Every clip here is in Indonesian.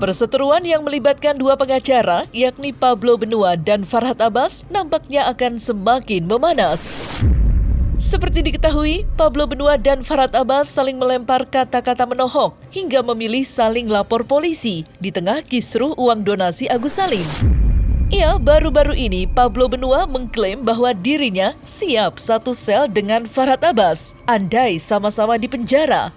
Perseteruan yang melibatkan dua pengacara, yakni Pablo Benua dan Farhad Abbas, nampaknya akan semakin memanas. Seperti diketahui, Pablo Benua dan Farhad Abbas saling melempar kata-kata menohok hingga memilih saling lapor polisi di tengah kisruh uang donasi Agus Salim. Baru-baru ini Pablo Benua mengklaim bahwa dirinya siap satu sel dengan Farhad Abbas, andai sama-sama di penjara.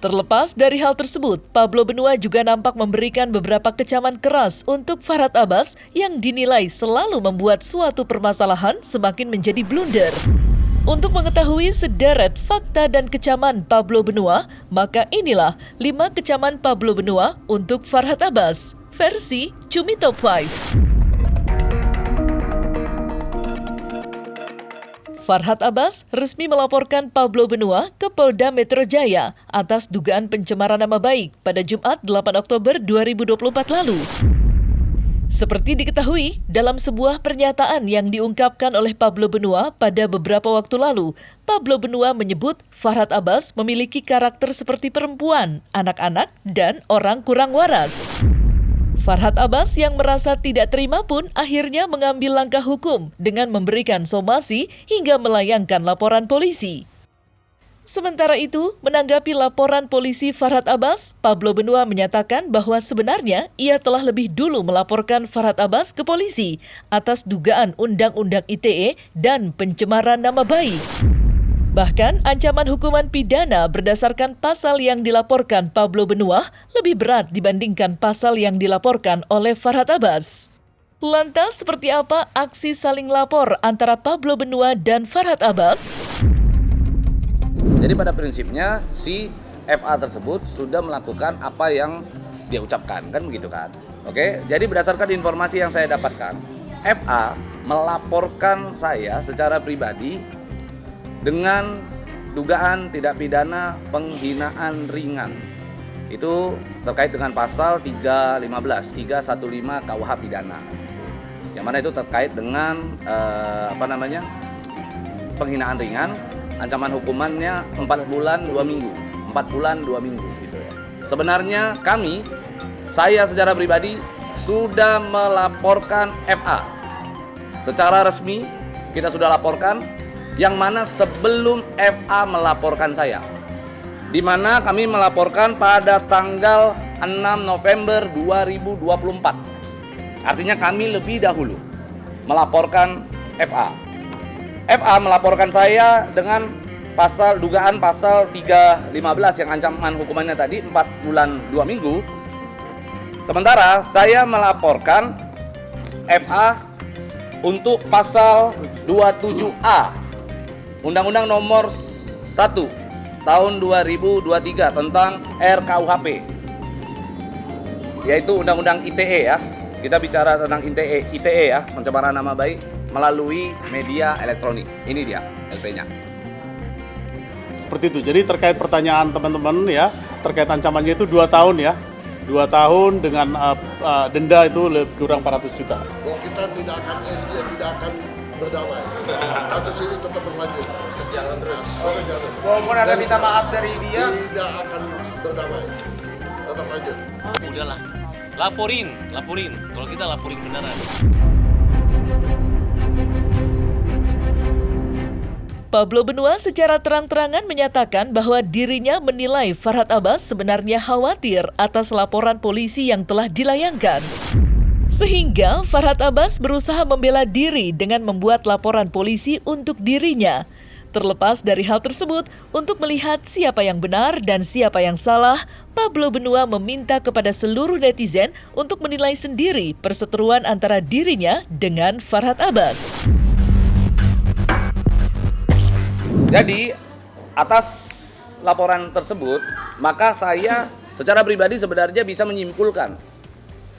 Terlepas dari hal tersebut, Pablo Benua juga nampak memberikan beberapa kecaman keras untuk Farhad Abbas yang dinilai selalu membuat suatu permasalahan semakin menjadi blunder. Untuk mengetahui sederet fakta dan kecaman Pablo Benua, maka inilah 5 kecaman Pablo Benua untuk Farhad Abbas, versi Cumi Top 5. Farhad Abbas resmi melaporkan Pablo Benua ke Polda Metro Jaya atas dugaan pencemaran nama baik pada Jumat 8 Oktober 2024 lalu. Seperti diketahui, dalam sebuah pernyataan yang diungkapkan oleh Pablo Benua pada beberapa waktu lalu, Pablo Benua menyebut Farhad Abbas memiliki karakter seperti perempuan, anak-anak, dan orang kurang waras. Farhad Abbas yang merasa tidak terima pun akhirnya mengambil langkah hukum dengan memberikan somasi hingga melayangkan laporan polisi. Sementara itu, menanggapi laporan polisi Farhad Abbas, Pablo Benua menyatakan bahwa sebenarnya ia telah lebih dulu melaporkan Farhad Abbas ke polisi atas dugaan Undang-Undang ITE dan pencemaran nama baik. Bahkan, ancaman hukuman pidana berdasarkan pasal yang dilaporkan Pablo Benua lebih berat dibandingkan pasal yang dilaporkan oleh Farhad Abbas. Lantas, seperti apa aksi saling lapor antara Pablo Benua dan Farhad Abbas? Jadi pada prinsipnya si FA tersebut sudah melakukan apa yang dia ucapkan, kan begitu kan? Oke, jadi berdasarkan informasi yang saya dapatkan, FA melaporkan saya secara pribadi dengan dugaan tidak pidana penghinaan ringan. Itu terkait dengan pasal 315 KUH pidana. Yang mana itu terkait dengan penghinaan ringan, ancaman hukumannya 4 bulan 2 minggu. 4 bulan 2 minggu gitu ya. Sebenarnya saya secara pribadi sudah melaporkan FA. Secara resmi kita sudah laporkan, yang mana sebelum FA melaporkan saya, di mana kami melaporkan pada tanggal 6 November 2024. Artinya kami lebih dahulu melaporkan FA. FA melaporkan saya dengan dugaan pasal 315 yang ancaman hukumannya tadi 4 bulan 2 minggu. Sementara saya melaporkan FA untuk pasal 27A Undang-Undang Nomor 1 Tahun 2023 tentang RKUHP, yaitu Undang-Undang ITE ya. Kita bicara tentang ITE ya, pencemaran nama baik melalui media elektronik. Ini dia LP-nya. Seperti itu. Jadi terkait pertanyaan teman-teman ya, terkait ancamannya itu 2 tahun ya. 2 tahun dengan denda itu lebih kurang 400 juta. Kita tidak akan berdamai. Kasus ini tetap berlanjut. Proses jalan terus. Walaupun ada minta maaf dari dia, tidak akan berdamai. Tetap lanjut. Udahlah, laporin. Kalau kita laporin beneran. Pablo Benua secara terang-terangan menyatakan bahwa dirinya menilai Farhad Abbas sebenarnya khawatir atas laporan polisi yang telah dilayangkan. Sehingga Farhad Abbas berusaha membela diri dengan membuat laporan polisi untuk dirinya. Terlepas dari hal tersebut, untuk melihat siapa yang benar dan siapa yang salah, Pablo Benua meminta kepada seluruh netizen untuk menilai sendiri perseteruan antara dirinya dengan Farhad Abbas. Jadi atas laporan tersebut, maka saya secara pribadi sebenarnya bisa menyimpulkan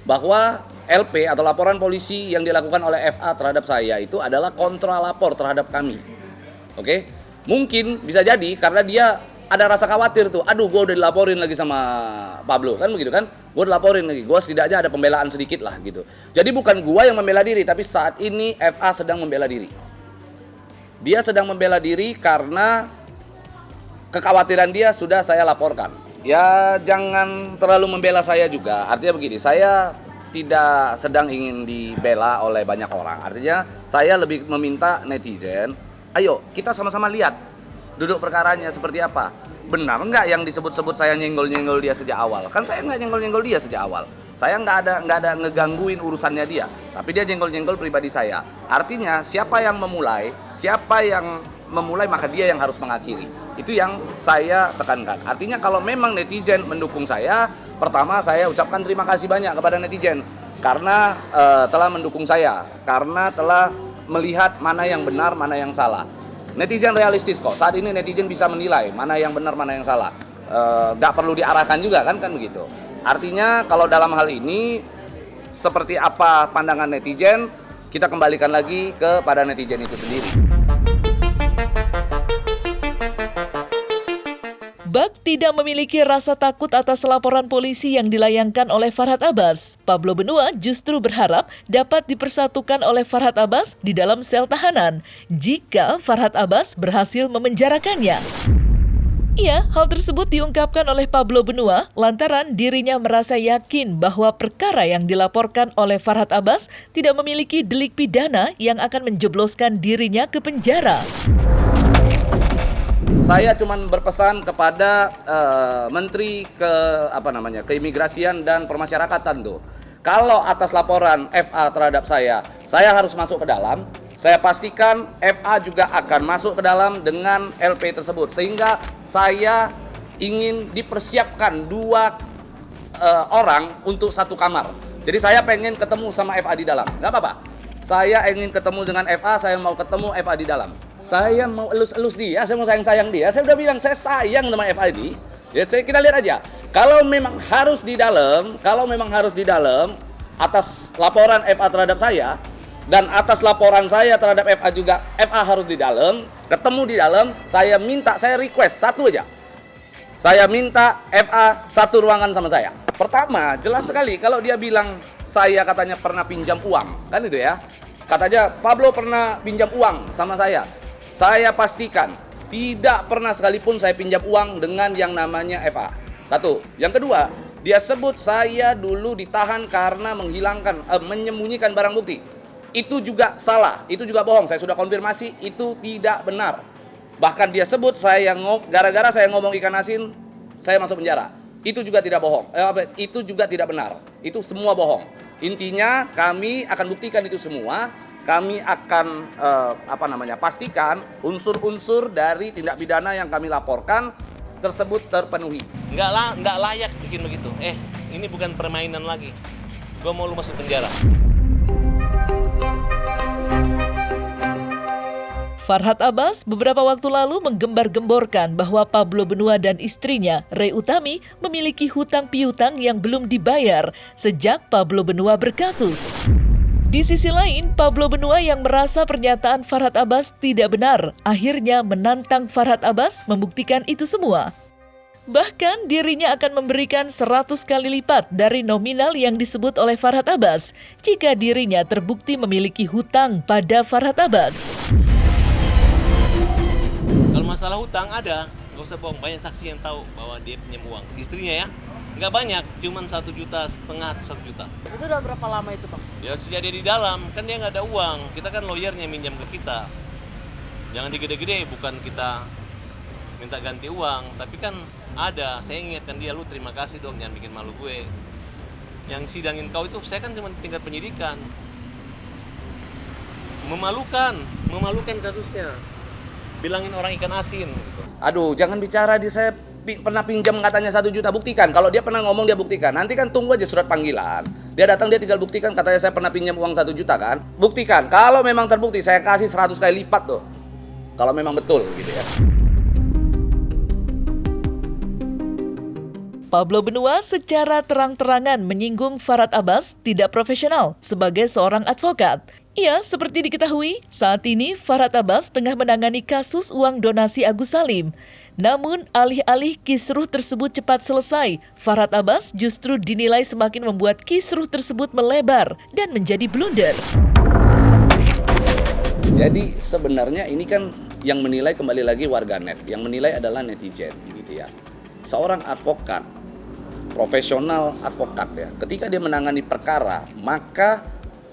bahwa LP atau laporan polisi yang dilakukan oleh FA terhadap saya itu adalah kontralapor terhadap kami. Oke? Mungkin bisa jadi karena dia ada rasa khawatir tuh, aduh gue udah dilaporin lagi sama Pablo, kan begitu kan? Gue dilaporin lagi, gue setidaknya ada pembelaan sedikit lah gitu. Jadi bukan gue yang membela diri, tapi saat ini FA sedang membela diri. Dia sedang membela diri karena kekhawatiran dia sudah saya laporkan. Ya jangan terlalu membela saya juga. Artinya begini, saya tidak sedang ingin dibela oleh banyak orang. Artinya saya lebih meminta netizen, ayo kita sama-sama lihat duduk perkaranya seperti apa. Benar nggak yang disebut-sebut saya nyenggol-nyenggol dia sejak awal? Kan saya nggak nyenggol-nyenggol dia sejak awal. Saya nggak ada ngegangguin urusannya dia. Tapi dia nyenggol-nyenggol pribadi saya. Artinya siapa yang memulai maka dia yang harus mengakhiri. Itu yang saya tekankan. Artinya kalau memang netizen mendukung saya, pertama saya ucapkan terima kasih banyak kepada netizen karena telah mendukung saya, karena telah melihat mana yang benar, mana yang salah. Netizen realistis kok. Saat ini netizen bisa menilai mana yang benar, mana yang salah. Nggak perlu diarahkan juga kan begitu. Artinya kalau dalam hal ini seperti apa pandangan netizen, kita kembalikan lagi kepada netizen itu sendiri. Bak tidak memiliki rasa takut atas laporan polisi yang dilayangkan oleh Farhad Abbas. Pablo Benua justru berharap dapat dipersatukan oleh Farhad Abbas di dalam sel tahanan jika Farhad Abbas berhasil memenjarakannya. Ya, hal tersebut diungkapkan oleh Pablo Benua lantaran dirinya merasa yakin bahwa perkara yang dilaporkan oleh Farhad Abbas tidak memiliki delik pidana yang akan menjebloskan dirinya ke penjara. Saya cuma berpesan kepada Menteri Keimigrasian dan Permasyarakatan tuh. Kalau atas laporan FA terhadap saya harus masuk ke dalam. Saya pastikan FA juga akan masuk ke dalam dengan LP tersebut. Sehingga saya ingin dipersiapkan 2 orang untuk 1 kamar. Jadi saya pengen ketemu sama FA di dalam. Nggak apa-apa. Saya ingin ketemu dengan FA, saya mau ketemu FA di dalam. Saya mau elus-elus dia, saya mau sayang-sayang dia. Saya udah bilang saya sayang sama FA ini. Ya, kita lihat aja. Kalau memang harus di dalam atas laporan FA terhadap saya dan atas laporan saya terhadap FA juga, FA harus di dalam, ketemu di dalam. Saya request 1 aja. Saya minta FA 1 ruangan sama saya. Pertama, jelas sekali kalau dia bilang saya katanya pernah pinjam uang, kan itu ya. Katanya Pablo pernah pinjam uang sama saya. Saya pastikan tidak pernah sekalipun saya pinjam uang dengan yang namanya FA. 1. Yang kedua, dia sebut saya dulu ditahan karena menyembunyikan barang bukti. Itu juga salah, itu juga bohong. Saya sudah konfirmasi, itu tidak benar. Bahkan dia sebut gara-gara saya ngomong ikan asin, saya masuk penjara. Itu juga tidak bohong. Itu juga tidak benar. Itu semua bohong. Intinya kami akan buktikan itu semua. Kami akan pastikan unsur-unsur dari tindak pidana yang kami laporkan tersebut terpenuhi. Nggak layak bikin begitu. Ini bukan permainan lagi. Gua mau lu masuk penjara. Farhad Abbas beberapa waktu lalu menggembar-gemborkan bahwa Pablo Benua dan istrinya, Ray Utami, memiliki hutang piutang yang belum dibayar sejak Pablo Benua berkasus. Di sisi lain, Pablo Benua yang merasa pernyataan Farhad Abbas tidak benar, akhirnya menantang Farhad Abbas membuktikan itu semua. Bahkan dirinya akan memberikan 100 kali lipat dari nominal yang disebut oleh Farhad Abbas jika dirinya terbukti memiliki hutang pada Farhad Abbas. Kalau masalah hutang ada, nggak usah bohong. Banyak saksi yang tahu bahwa dia pinjam uang. Istrinya ya, nggak banyak, cuman 1,5 juta atau 1 juta. Itu udah berapa lama itu, Bang? Ya sejak dia di dalam, kan dia nggak ada uang. Kita kan lawyernya minjam ke kita. Jangan digede-gede, bukan kita minta ganti uang. Tapi kan ada, saya ingatkan dia, lu terima kasih dong, jangan bikin malu gue. Yang sidangin kau itu, saya kan cuma tingkat penyidikan. Memalukan kasusnya. Bilangin orang ikan asin gitu. Aduh, jangan bicara saya pernah pinjam katanya 1 juta, buktikan. Kalau dia pernah ngomong dia buktikan. Nanti kan tunggu aja surat panggilan. Dia datang dia tinggal buktikan katanya saya pernah pinjam uang 1 juta kan. Buktikan. Kalau memang terbukti saya kasih 100 kali lipat tuh. Kalau memang betul gitu ya. Pablo Benua secara terang-terangan menyinggung Farhad Abbas tidak profesional sebagai seorang advokat. Ya, seperti diketahui, saat ini Farhad Abbas tengah menangani kasus uang donasi Agus Salim. Namun, alih-alih kisruh tersebut cepat selesai, Farhad Abbas justru dinilai semakin membuat kisruh tersebut melebar dan menjadi blunder. Jadi sebenarnya ini kan yang menilai kembali lagi warganet, yang menilai adalah netizen gitu ya. seorang advokat, profesional advokat ya, ketika dia menangani perkara, maka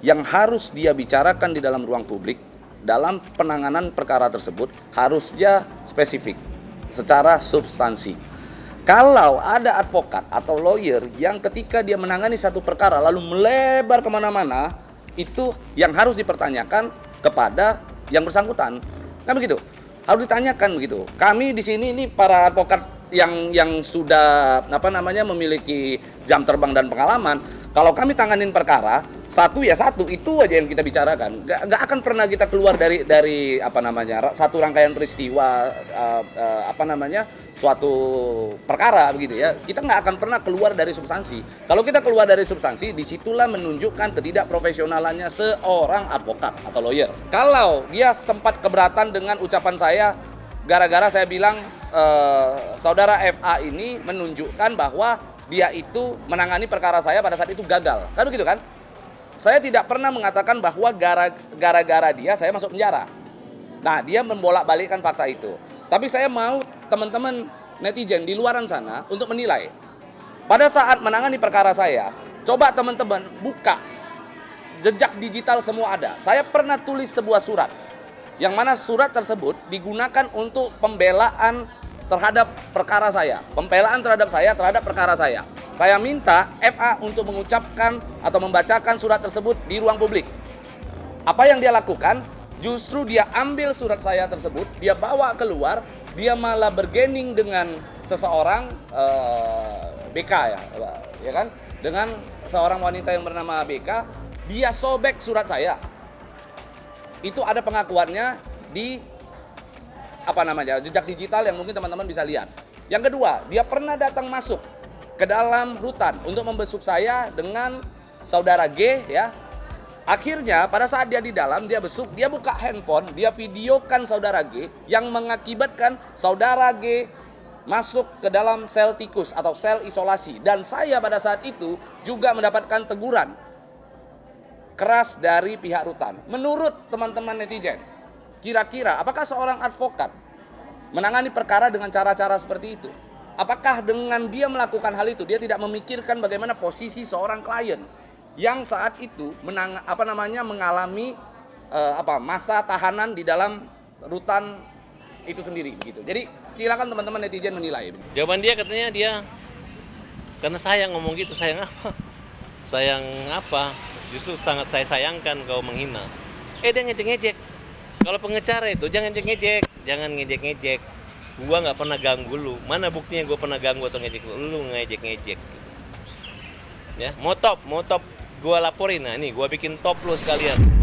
yang harus dia bicarakan di dalam ruang publik, dalam penanganan perkara tersebut, harusnya spesifik, secara substansi. Kalau ada advokat atau lawyer yang ketika dia menangani satu perkara lalu melebar kemana-mana, itu yang harus dipertanyakan kepada yang bersangkutan. Kan begitu? Harus ditanyakan begitu. Kami di sini ini para advokat yang sudah memiliki jam terbang dan pengalaman, kalau kami tanganin perkara satu itu aja yang kita bicarakan. Gak akan pernah kita keluar dari satu rangkaian peristiwa suatu perkara begitu ya. Kita nggak akan pernah keluar dari substansi. Kalau kita keluar dari substansi, disitulah menunjukkan ketidakprofesionalannya seorang advokat atau lawyer. Kalau dia sempat keberatan dengan ucapan saya, gara-gara saya bilang saudara FA ini menunjukkan bahwa dia itu menangani perkara saya pada saat itu gagal. Kan begitu kan? Saya tidak pernah mengatakan bahwa gara-gara dia saya masuk penjara. Nah, dia membolak-balikkan fakta itu. Tapi saya mau teman-teman netizen di luaran sana untuk menilai. Pada saat menangani perkara saya, coba teman-teman buka jejak digital semua ada. Saya pernah tulis sebuah surat, yang mana surat tersebut digunakan untuk pembelaan terhadap perkara saya. Pembelaan terhadap perkara saya. Saya minta FA untuk mengucapkan atau membacakan surat tersebut di ruang publik. Apa yang dia lakukan? Justru dia ambil surat saya tersebut, dia bawa keluar, dia malah bergening dengan seseorang BK ya kan? Dengan seorang wanita yang bernama BK, dia sobek surat saya. Itu ada pengakuannya di jejak digital yang mungkin teman-teman bisa lihat. Yang kedua, dia pernah datang masuk ke dalam rutan untuk membesuk saya dengan saudara G ya. Akhirnya pada saat dia di dalam, dia besuk, dia buka handphone, dia videokan saudara G yang mengakibatkan saudara G masuk ke dalam sel tikus atau sel isolasi. Dan saya pada saat itu juga mendapatkan teguran keras dari pihak rutan. Menurut teman-teman netizen, kira-kira apakah seorang advokat menangani perkara dengan cara-cara seperti itu? Apakah dengan dia melakukan hal itu, dia tidak memikirkan bagaimana posisi seorang klien yang saat itu mengalami masa tahanan di dalam rutan itu sendiri begitu. Jadi silakan teman-teman netizen menilai. Jawaban dia katanya dia karena sayang ngomong gitu, sayang apa? Sayang apa? Justru sangat saya sayangkan kau menghina. Dia ngejek-ngejek. Kalau pengacara itu jangan ngejek-ngejek, jangan ngejek-ngejek. Gua nggak pernah ganggu lu. Mana buktinya gua pernah ganggu atau ngejek lu ngejek-ngejek. Ya, mau top, gua laporin. Nah, ini gua bikin top lu sekalian.